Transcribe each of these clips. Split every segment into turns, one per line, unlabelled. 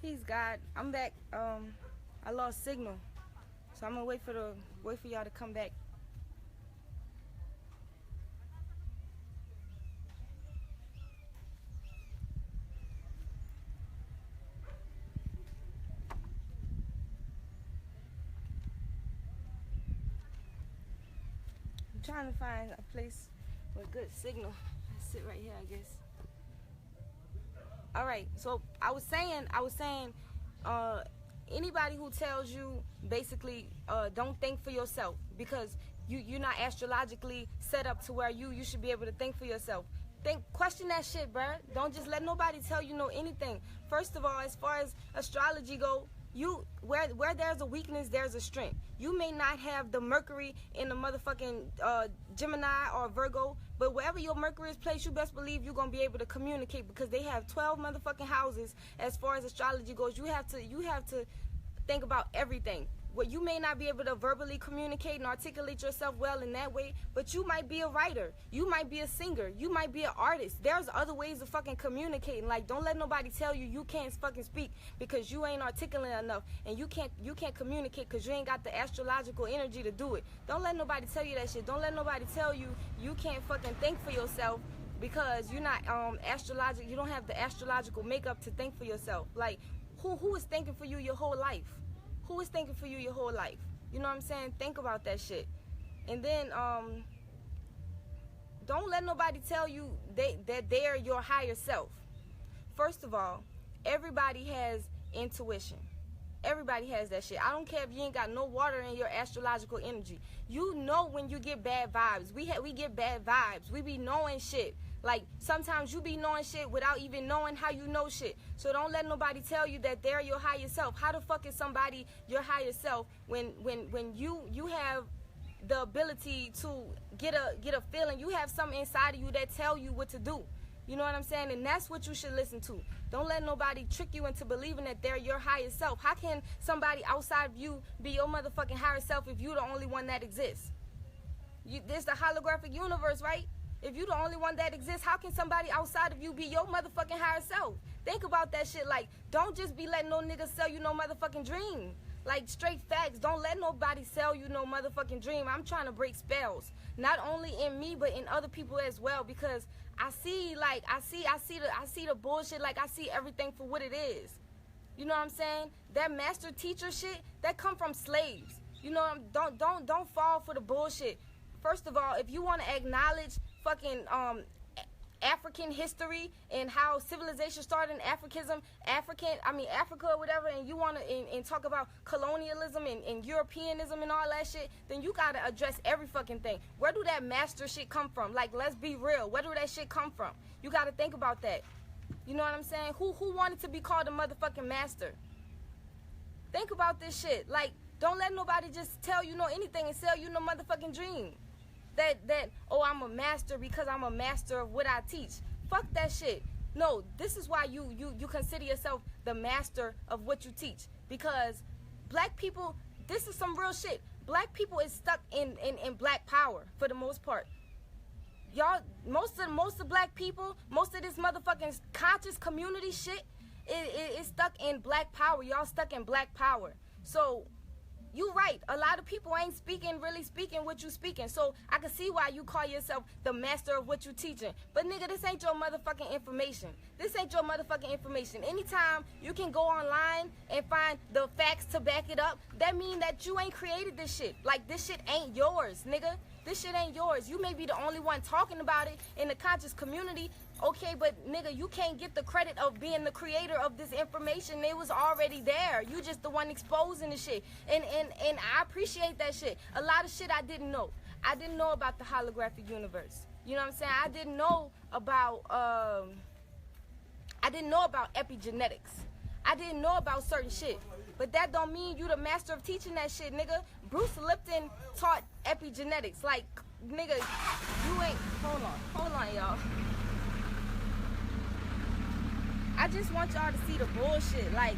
Peace, God. I'm back. I lost signal, so I'm gonna wait for y'all to come back. I'm trying to find a place with good signal. I sit right here, I guess. All right. So I was saying, anybody who tells you basically don't think for yourself because you're not astrologically set up to where you should be able to think for yourself. Question that shit, bruh. Don't just let nobody tell you know anything. First of all, as far as astrology go, where there's a weakness, there's a strength. You may not have the Mercury in the motherfucking Gemini or Virgo, but wherever your Mercury is placed, you best believe you're gonna be able to communicate because they have 12 motherfucking houses as far as astrology goes. You have to think about everything. Well, you may not be able to verbally communicate and articulate yourself well in that way, but you might be a writer, you might be a singer, you might be an artist. There's other ways of fucking communicating. Like, don't let nobody tell you you can't fucking speak because you ain't articulate enough, and you can't communicate because you ain't got the astrological energy to do it. Don't let nobody tell you that shit. Don't let nobody tell you you can't fucking think for yourself because you're not astrological. You don't have the astrological makeup to think for yourself. Like, who is thinking for you your whole life? Who is thinking for you your whole life? You know what I'm saying? Think about that shit. And then don't let nobody tell you that they're your higher self. First of all, everybody has intuition. Everybody has that shit. I don't care if you ain't got no water in your astrological energy. You know when you get bad vibes. We get bad vibes. We be knowing shit. Like, sometimes you be knowing shit without even knowing how you know shit. So don't let nobody tell you that they're your higher self. How the fuck is somebody your higher self when you have the ability to get a feeling? You have something inside of you that tell you what to do. You know what I'm saying? And that's what you should listen to. Don't let nobody trick you into believing that they're your higher self. How can somebody outside of you be your motherfucking higher self if you're the only one that exists? There's the holographic universe, right? If you the only one that exists, how can somebody outside of you be your motherfucking higher self? Think about that shit. Like, don't just be letting no nigga sell you no motherfucking dream. Like, straight facts. Don't let nobody sell you no motherfucking dream. I'm trying to break spells, not only in me but in other people as well, because I see the bullshit. Like, I see everything for what it is. You know what I'm saying? That master teacher shit that come from slaves. You know, don't fall for the bullshit. First of all, if you want to acknowledge fucking African history and how civilization started in Africa or whatever, and you want to and talk about colonialism and Europeanism and all that shit, then you gotta address every fucking thing. Where do that master shit come from? Like, let's be real. Where do that shit come from? You gotta think about that. You know what I'm saying? Who wanted to be called a motherfucking master? Think about this shit. Like, don't let nobody just tell you no anything and sell you no motherfucking dream. That oh, I'm a master because I'm a master of what I teach. Fuck that shit. No, this is why you consider yourself the master of what you teach. Because black people, this is some real shit. Black people is stuck in black power for the most part. Y'all, most of black people, most of this motherfucking conscious community shit is stuck in black power. Y'all stuck in black power. So you right. A lot of people ain't really speaking what you speaking. So I can see why you call yourself the master of what you teaching. But nigga, this ain't your motherfucking information. This ain't your motherfucking information. Anytime you can go online and find the facts to back it up, that mean that you ain't created this shit. Like, this shit ain't yours, nigga. This shit ain't yours. You may be the only one talking about it in the conscious community. Okay, but nigga, you can't get the credit of being the creator of this information. It was already there. You just the one exposing the shit. And I appreciate that shit. A lot of shit I didn't know. I didn't know about the holographic universe. You know what I'm saying? I didn't know about epigenetics. I didn't know about certain shit. But that don't mean you the master of teaching that shit, nigga. Bruce Lipton taught epigenetics. Like, nigga, you ain't... Hold on, y'all. I just want y'all to see the bullshit. Like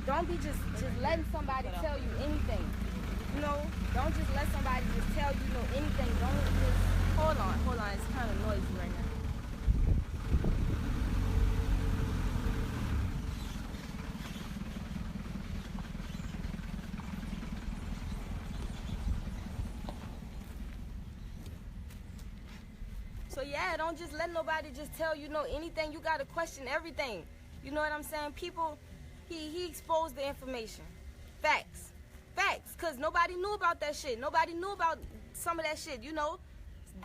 don't be just letting somebody tell you anything. You know? Don't just let somebody just tell you anything. Don't just... Hold on. It's kind of noisy right now. So yeah, don't just let nobody just tell you know anything. You gotta question everything. You know what I'm saying? People, he exposed the information. Facts. Cause nobody knew about that shit. Nobody knew about some of that shit, you know.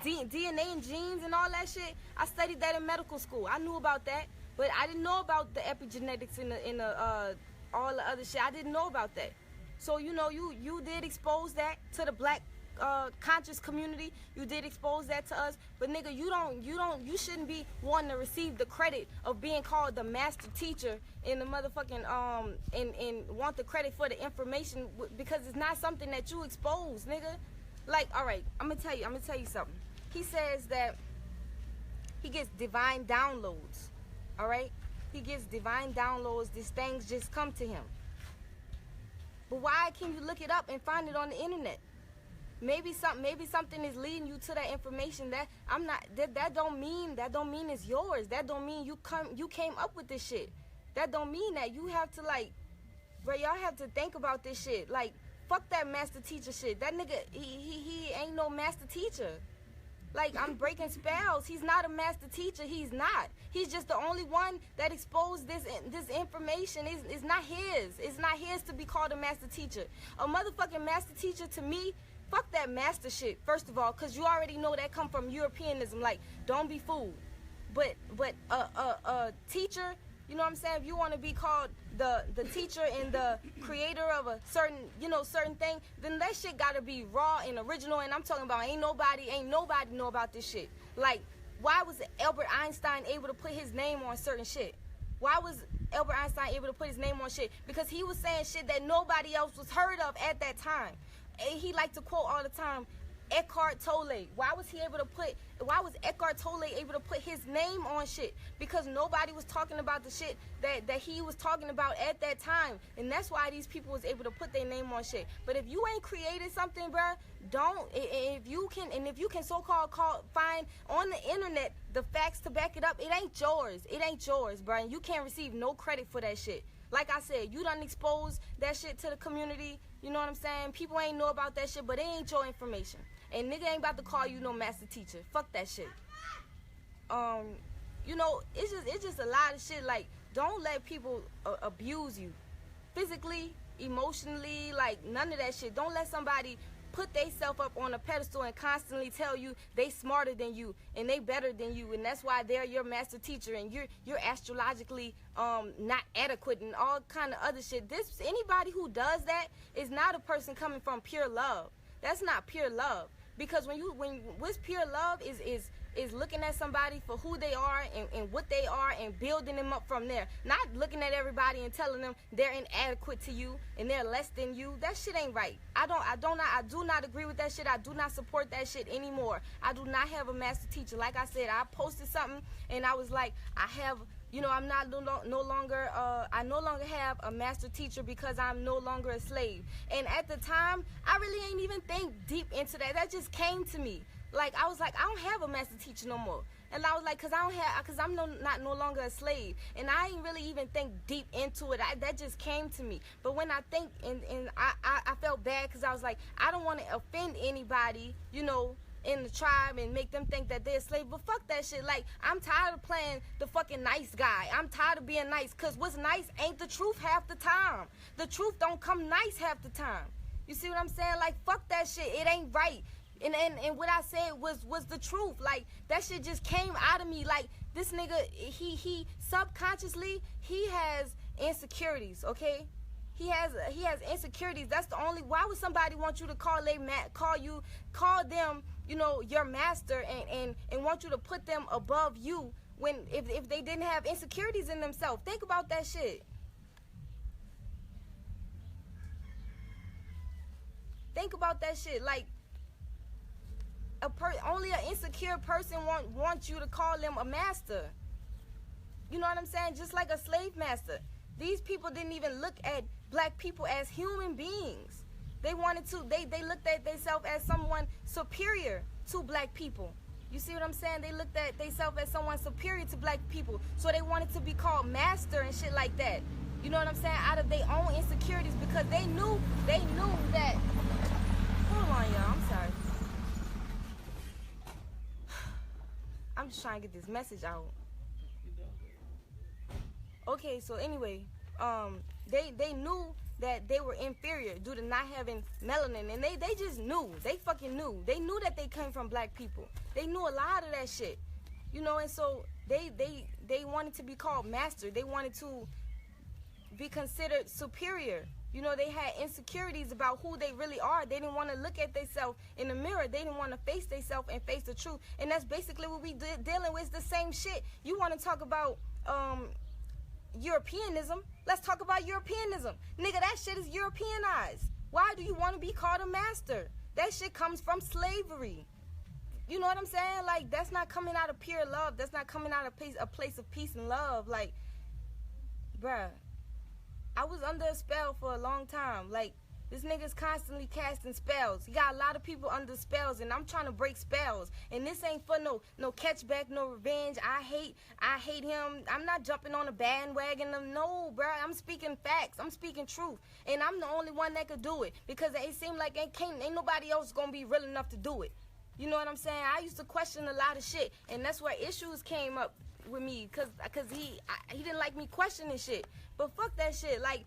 DNA and genes and all that shit. I studied that in medical school. I knew about that, but I didn't know about the epigenetics and all the other shit. I didn't know about that. So you know, you did expose that to the black conscious community. You did expose that to us, but nigga, you shouldn't be wanting to receive the credit of being called the master teacher in the motherfucking and want the credit for the information because it's not something that you expose, nigga. Like, all right, I'm gonna tell you something. He says that he gets divine downloads. All right, he gets divine downloads. These things just come to him. But why can't you look it up and find it on the internet? Maybe something is leading you to that information that I'm not. That don't mean it's yours. That don't mean you came up with this shit. That don't mean that. You have to like, bro. Y'all have to think about this shit. Like, fuck that master teacher shit. That nigga, he ain't no master teacher. Like, I'm breaking spells. He's not a master teacher. He's not. He's just the only one that exposed this information. It's not his. It's not his to be called a master teacher. A motherfucking master teacher to me. Fuck that master shit, first of all, because you already know that come from Europeanism. Like, don't be fooled. But teacher, you know what I'm saying? If you want to be called the teacher and the creator of a certain thing, then that shit gotta be raw and original. And I'm talking about ain't nobody know about this shit. Like, why was Albert Einstein able to put his name on certain shit? Why was Albert Einstein able to put his name on shit? Because he was saying shit that nobody else was heard of at that time. He liked to quote all the time Eckhart Tolle. Why was Eckhart Tolle able to put his name on shit? Because nobody was talking about the shit that he was talking about at that time. And that's why these people was able to put their name on shit. But if you ain't created something, bruh, if you can so-called find on the internet the facts to back it up, it ain't yours, bruh. And you can't receive no credit for that shit. Like I said, you done exposed that shit to the community. You know what I'm saying? People ain't know about that shit, but it ain't your information. And nigga ain't about to call you no master teacher. Fuck that shit. You know, it's just a lot of shit. Like, don't let people abuse you. Physically, emotionally, like, none of that shit. Don't let somebody put theyself up on a pedestal and constantly tell you they smarter than you and they better than you, and that's why they're your master teacher and you're astrologically not adequate and all kind of other shit. Anybody who does that is not a person coming from pure love. That's not pure love. Because what's pure love is looking at somebody for who they are and what they are and building them up from there. Not looking at everybody and telling them they're inadequate to you and they're less than you. That shit ain't right. I do not agree with that shit. I do not support that shit anymore. I do not have a master teacher. Like I said, I posted something and I was like, I'm not no longer I no longer have a master teacher because I'm no longer a slave. And at the time, I really ain't even think deep into that. That just came to me. Like, I was like, I don't have a master teacher no more. And I was like, cause I'm no longer a slave. And I ain't really even think deep into it. That just came to me. But when I think, and I felt bad because I was like, I don't want to offend anybody, in the tribe and make them think that they're a slave. But fuck that shit. Like, I'm tired of playing the fucking nice guy. I'm tired of being nice, because what's nice ain't the truth half the time. The truth don't come nice half the time. You see what I'm saying? Like, fuck that shit. It ain't right. And what I said was the truth. Like, that shit just came out of me. Like, this nigga, he subconsciously, he has insecurities, okay? He has insecurities. That's the only. Why would somebody want you to call them, your master and want you to put them above you when if they didn't have insecurities in themselves? Think about that shit. Think about that shit. Like, only an insecure person wants you to call them a master. You know what I'm saying? Just like a slave master. These people didn't even look at black people as human beings. They wanted to. They looked at themselves as someone superior to black people. You see what I'm saying? They looked at themselves as someone superior to black people. So they wanted to be called master and shit like that. You know what I'm saying? Out of their own insecurities, because they knew that. Hold on, y'all. I'm sorry. just trying to get this message out. Okay, so anyway, they knew that they were inferior due to not having melanin, and they just knew. They fucking knew. They knew that they came from black people. They knew a lot of that shit, you know. And so they wanted to be called master. They wanted to be considered superior. You know, they had insecurities about who they really are. They didn't want to look at themselves in the mirror. They didn't want to face themselves and face the truth. And that's basically what we dealing with. It's the same shit. You want to talk about Europeanism? Let's talk about Europeanism. Nigga, that shit is Europeanized. Why do you want to be called a master? That shit comes from slavery. You know what I'm saying? Like, that's not coming out of pure love. That's not coming out of a place of peace and love. Like, bruh, I was under a spell for a long time. Like, this nigga's constantly casting spells. He got a lot of people under spells, and I'm trying to break spells. And this ain't for no catchback, no revenge. I hate him. I'm not jumping on a bandwagon. No, bro. I'm speaking facts. I'm speaking truth. And I'm the only one that could do it, because it seemed like ain't nobody else gonna be real enough to do it. You know what I'm saying? I used to question a lot of shit, and that's where issues came up with me, cause he didn't like me questioning shit. But fuck that shit. Like,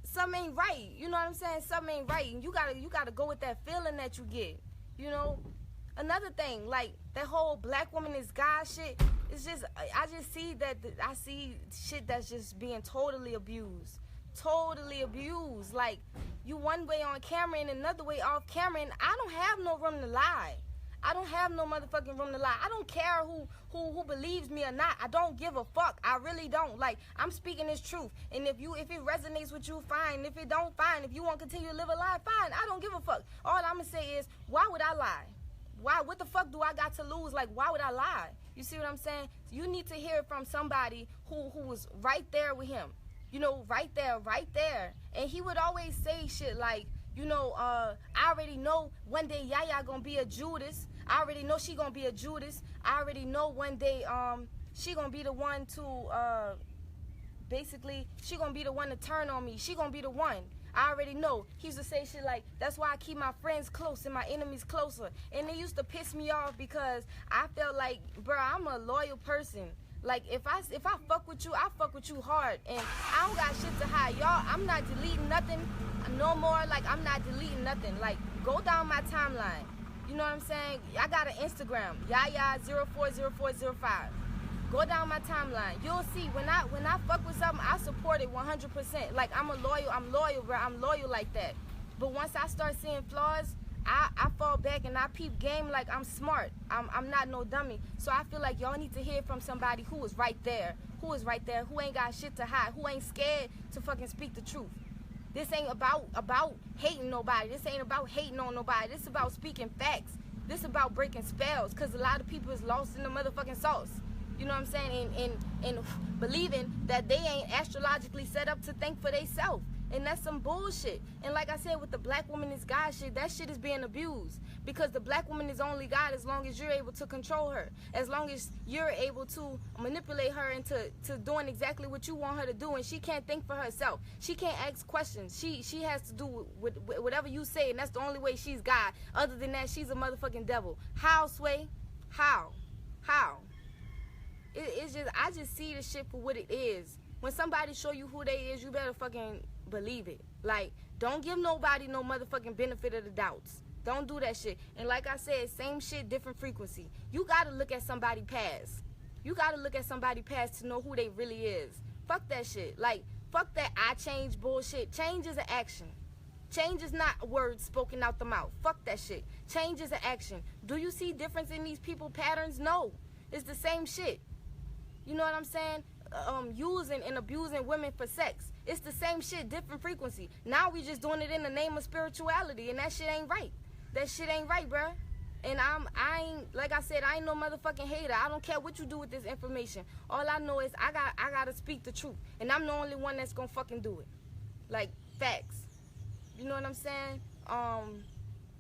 something ain't right. You know what I'm saying? Something ain't right. And you gotta go with that feeling that you get. You know? Another thing, like, that whole black woman is God shit, it's just, I just see that, I see shit that's just being totally abused. Totally abused. Like, you one way on camera and another way off camera, and I don't have no room to lie. I don't have no motherfucking room to lie. I don't care who believes me or not. I don't give a fuck. I really don't. Like, I'm speaking this truth. And if it resonates with you, fine. If it don't, fine. If you want to continue to live a lie, fine. I don't give a fuck. All I'm going to say is, why would I lie? Why? What the fuck do I got to lose? Like, why would I lie? You see what I'm saying? You need to hear from somebody who was right there with him. You know, right there. And he would always say shit like, you know, I already know one day Yah Yah gonna be a Judas. I already know she gonna be a Judas. I already know one day she gonna be the one to basically, she gonna be the one to turn on me. She gonna be the one. I already know. He used to say shit like, that's why I keep my friends close and my enemies closer. And it used to piss me off, because I felt like, bro, I'm a loyal person. Like, if I fuck with you, I fuck with you hard. And I don't got shit to hide. Y'all, I'm not deleting nothing no more. Like, I'm not deleting nothing. Like, go down my timeline. You know what I'm saying? I got an Instagram, Yah Yah 040405. Go down my timeline. You'll see, when I fuck with something, I support it 100%. Like, I'm loyal, bro. I'm loyal like that. But once I start seeing flaws, I fall back and I peep game like I'm smart. I'm not no dummy. So I feel like y'all need to hear from somebody who is right there. Who ain't got shit to hide. Who ain't scared to fucking speak the truth. This ain't about hating nobody. This ain't about hating on nobody. This is about speaking facts. This is about breaking spells, because a lot of people is lost in the motherfucking sauce. You know what I'm saying? And believing that they ain't astrologically set up to think for themselves. And that's some bullshit. And like I said, with the black woman is God shit, that shit is being abused. Because the black woman is only God as long as you're able to control her. As long as you're able to manipulate her into doing exactly what you want her to do. And she can't think for herself. She can't ask questions. She has to do with whatever you say, and that's the only way she's God. Other than that, she's a motherfucking devil. How, Sway? How? It's just, I just see the shit for what it is. When somebody show you who they is, you better fucking believe it. Like, don't give nobody no motherfucking benefit of the doubts. Don't do that shit. And like I said, same shit, different frequency. You gotta look at somebody past. You gotta look at somebody past to know who they really is. Fuck that shit. Like, fuck that I change bullshit. Change is an action. Change is not words spoken out the mouth. Fuck that shit. Change is an action. Do you see difference in these people patterns? No. It's the same shit. You know what I'm saying? Using and abusing women for sex. It's the same shit, different frequency. Now we just doing it in the name of spirituality, and that shit ain't right. That shit ain't right, bruh. And I ain't, like I said, I ain't no motherfucking hater. I don't care what you do with this information. All I know is I gotta speak the truth, and I'm the only one that's gonna fucking do it. Like, facts. You know what I'm saying?